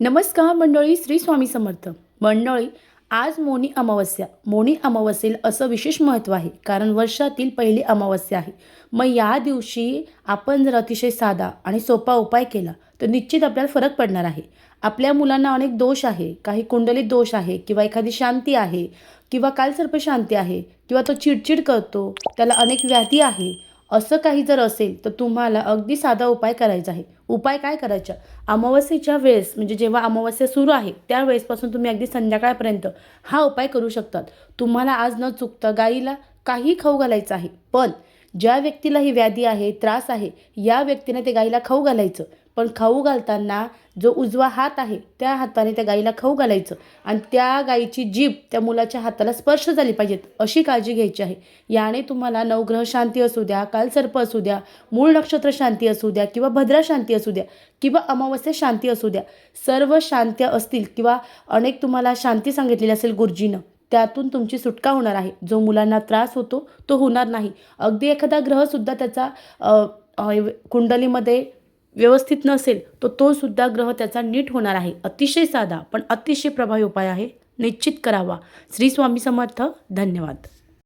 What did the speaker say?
नमस्कार मंडळी, श्री स्वामी समर्थ मंडळी. आज मोनी अमावस्येला असं विशेष महत्त्व आहे, कारण वर्षातील पहिली अमावस्या आहे. मग या दिवशी आपण जर अतिशय साधा आणि सोपा उपाय केला तर निश्चित आपल्याला फरक पडणार आहे. आपल्या मुलांना अनेक दोष आहे, काही कुंडलीत दोष आहे, किंवा एखादी शांती आहे, किंवा कालसर्प शांती आहे, किंवा तो चिडचिड करतो, त्याला अनेक व्याधी आहे. असं काही जर असेल तर तुम्हाला अगदी साधा उपाय करायचा आहे. उपाय काय करायचा? अमावस्येच्या वेळेस, म्हणजे जेव्हा अमावस्या सुरू आहे त्यावेळेसपासून तुम्ही अगदी संध्याकाळपर्यंत हा उपाय करू शकतात. तुम्हाला आज न चुकता गाईला काही खाऊ घालायचं आहे, पण ज्या व्यक्तीला ही व्याधी आहे, त्रास आहे, या व्यक्तीने ते गाईला खाऊ घालायचं. पण खाऊ घालताना जो उजवा हात आहे त्या हाताने त्या गाईला खाऊ घालायचं, आणि त्या गाईची जीभ त्या मुलाच्या हाताला स्पर्श झाली पाहिजेत, अशी काळजी घ्यायची आहे. याने तुम्हाला नवग्रह शांती असू द्या, कालसर्प असू द्या, मूळ नक्षत्र शांती असू द्या, किंवा भद्रा शांती असू द्या, किंवा अमावस्या शांती असू द्या, सर्व शांत्या असतील किंवा अनेक तुम्हाला शांती सांगितलेली असेल गुरुजीनं, त्यातून तुमची सुटका होणार आहे. जो मुलांना त्रास होतो तो होणार नाही. अगदी एखादा ग्रहसुद्धा त्याचा कुंडलीमध्ये व्यवस्थित नसेल तर तो सुद्धा ग्रह त्याचा नीट होणार आहे. अतिशय साधा पण अतिशय प्रभावी उपाय आहे, निश्चित करावा. श्री स्वामी समर्थ. धन्यवाद.